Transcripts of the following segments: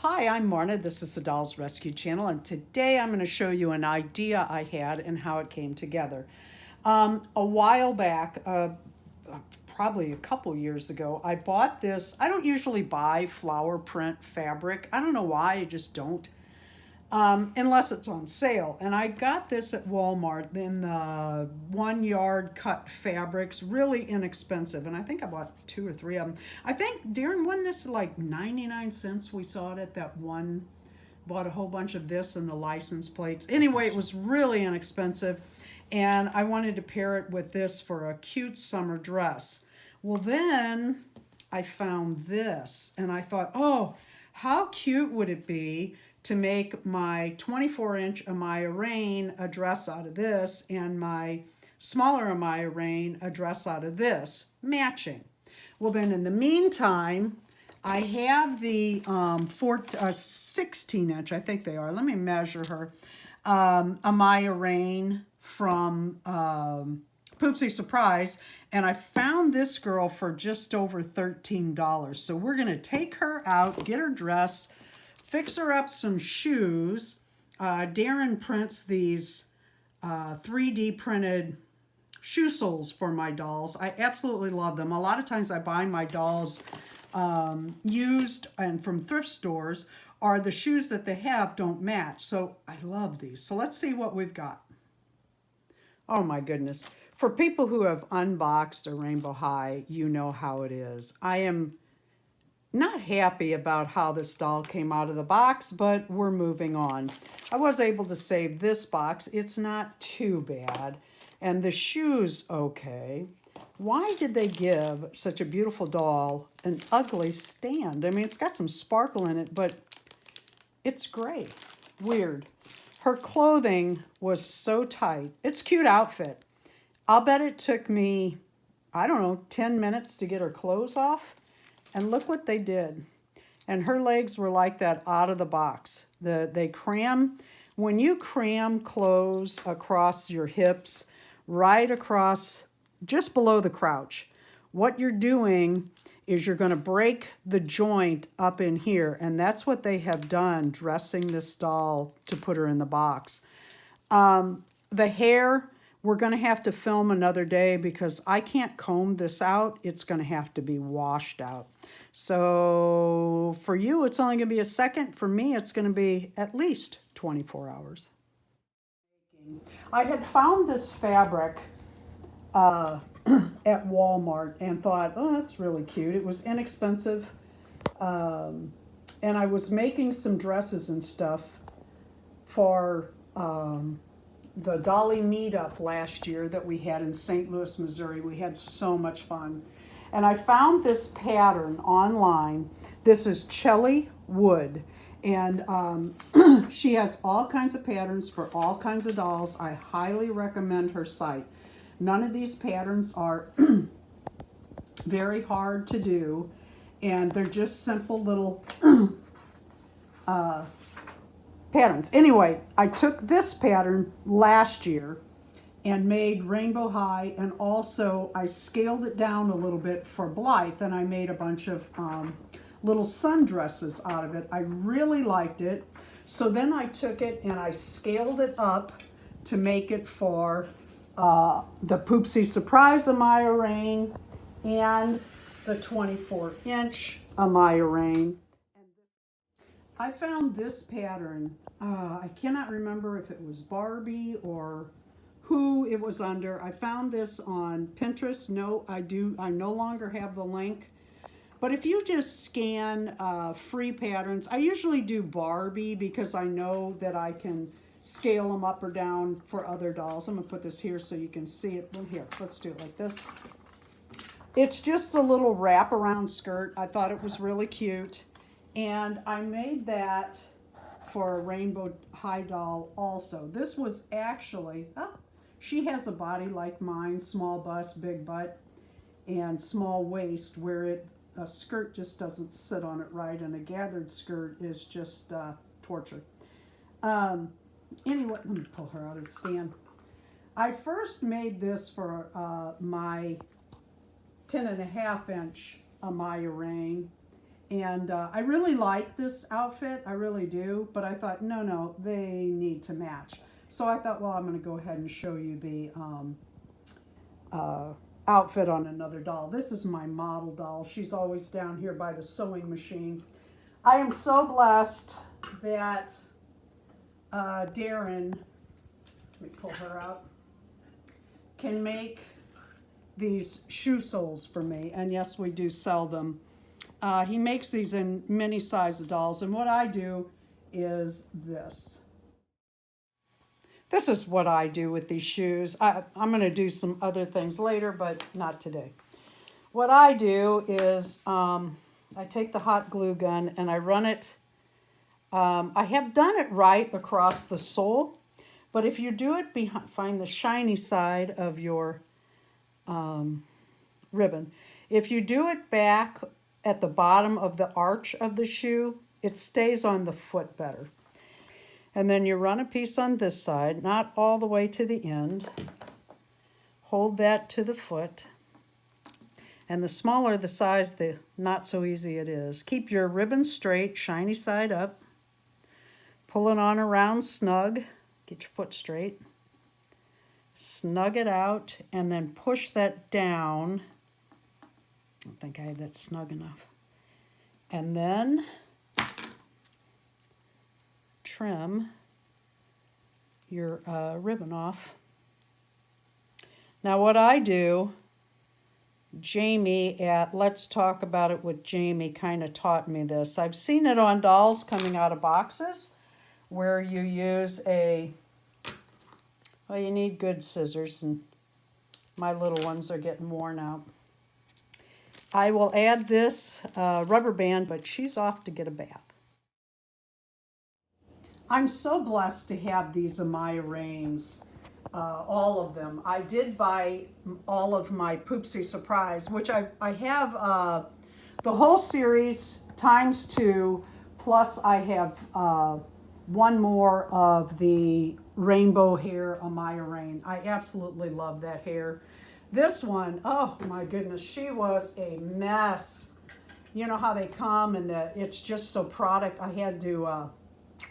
Hi, I'm Marna. This is the Dolls Rescue Channel, and today I'm going to show you an idea I had and how it came together. A while back, probably a couple years ago, I bought this. I don't usually buy flower print fabric. I don't know why, I just don't, unless it's on sale. And I got this at Walmart in the 1 yard cut fabrics, really inexpensive. And I think I bought two or three of them. I think, Darren, wasn't this like 99 cents? We saw it at that one, bought a whole bunch of this and the license plates. Anyway, it was really inexpensive. And I wanted to pair it with this for a cute summer dress. Well, then I found this and I thought, oh, how cute would it be to make my 24-inch Amaya Raine a dress out of this and my smaller Amaya Raine a dress out of this, matching. Well, then in the meantime, I have the 16-inch, I think they are. Let me measure her. Amaya Raine from Poopsie Surprise, and I found this girl for just over $13. So we're gonna take her out, get her dressed, fix her up some shoes. Darren prints these 3D printed shoe soles for my dolls. I absolutely love them. A lot of times I buy my dolls used and from thrift stores, or the shoes that they have don't match. So I love these. So let's see what we've got. Oh my goodness. For people who have unboxed a Rainbow High, you know how it is. I am not happy about how this doll came out of the box, but we're moving on. I was able to save this box. It's not too bad. And the shoes, okay. Why did they give such a beautiful doll an ugly stand? I mean, it's got some sparkle in it, but it's gray. Weird. Her clothing was so tight. It's a cute outfit. I'll bet it took me, I don't know, 10 minutes to get her clothes off. And look what they did. And her legs were like that out of the box. They cram, when you cram clothes across your hips, right across, just below the crotch, what you're doing is you're going to break the joint up in here. And that's what they have done, dressing this doll to put her in the box. The hair, we're going to have to film another day because I can't comb this out. It's going to have to be washed out. So for you, it's only going to be a second. For me, it's going to be at least 24 hours. I had found this fabric at Walmart and thought, oh, that's really cute. It was inexpensive. And I was making some dresses and stuff for the Dolly meetup last year that we had in St. Louis, Missouri. We had so much fun. And I found this pattern online. This is Chelly Wood. And she has all kinds of patterns for all kinds of dolls. I highly recommend her site. None of these patterns are very hard to do. And they're just simple little patterns. Anyway, I took this pattern last year and made Rainbow High, and also I scaled it down a little bit for Blythe, and I made a bunch of little sundresses out of it. I really liked it. So then I took it and I scaled it up to make it for the Poopsie Surprise Amaya Raine and the 24-inch Amaya Raine. I found this pattern. I cannot remember if it was Barbie or who it was under. I found this on Pinterest. No, I no longer have the link. But if you just scan free patterns, I usually do Barbie because I know that I can scale them up or down for other dolls. I'm gonna put this here so you can see it. Well, here, let's do it like this. It's just a little wraparound skirt. I thought it was really cute. And I made that for a Rainbow High doll also. This was actually, she has a body like mine, small bust, big butt, and small waist, where a skirt just doesn't sit on it right, and a gathered skirt is just torture. Anyway, let me pull her out of the stand. I first made this for my 10.5-inch Amaya Raine, And I really like this outfit, I really do, but I thought, no, they need to match. So I thought, well, I'm going to go ahead and show you the outfit on another doll. This is my model doll. She's always down here by the sewing machine. I am so blessed that Darren, let me pull her out, can make these shoe soles for me. And yes, we do sell them. He makes these in many sizes dolls. And what I do is this. This is what I do with these shoes. I'm going to do some other things later, but not today. What I do is I take the hot glue gun and I run it. I have done it right across the sole, but if you do it behind, find the shiny side of your ribbon. If you do it back at the bottom of the arch of the shoe, it stays on the foot better. And then you run a piece on this side, not all the way to the end. Hold that to the foot. And the smaller the size, the not so easy it is. Keep your ribbon straight, shiny side up. Pull it on around snug. Get your foot straight. Snug it out and then push that down. I don't think I had that snug enough. And then trim your ribbon off. Now what I do, Jamie at Let's Talk About It with Jamie kind of taught me this. I've seen it on dolls coming out of boxes where you use well, you need good scissors, and my little ones are getting worn out. I will add this rubber band, but she's off to get a bath. I'm so blessed to have these Amaya Raines, all of them. I did buy all of my Poopsie Surprise, which I have the whole series ×2, plus I have one more of the rainbow hair Amaya Raine. I absolutely love that hair. This one, oh my goodness, she was a mess. You know how they come and it's just so product. I had to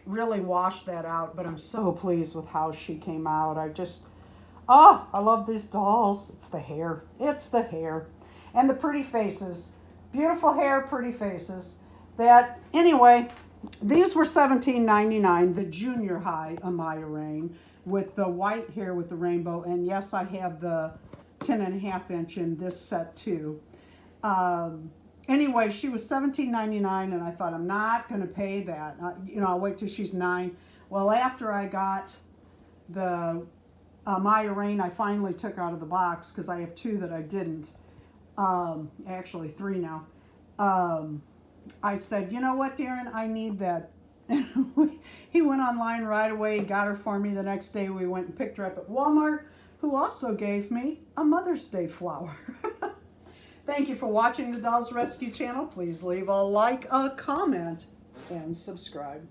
really wash that out, but I'm so pleased with how she came out. I love these dolls. It's the hair. It's the hair. And the pretty faces. Beautiful hair, pretty faces. Anyway, these were $17.99, the junior high Amaya Raine with the white hair with the rainbow. And yes, I have the 10.5 inch in this set too. Anyway, she was $17.99, and I thought, I'm not going to pay that. I'll wait till she's 9. Well, after I got the Amaya Raine, I finally took out of the box because I have 2 that I didn't. Actually, 3 now. I said, you know what, Darren, I need that. He went online right away, got her for me. The next day, we went and picked her up at Walmart, who also gave me a Mother's Day flower. Thank you for watching the Dolls Rescue channel. Please leave a like, a comment, and subscribe.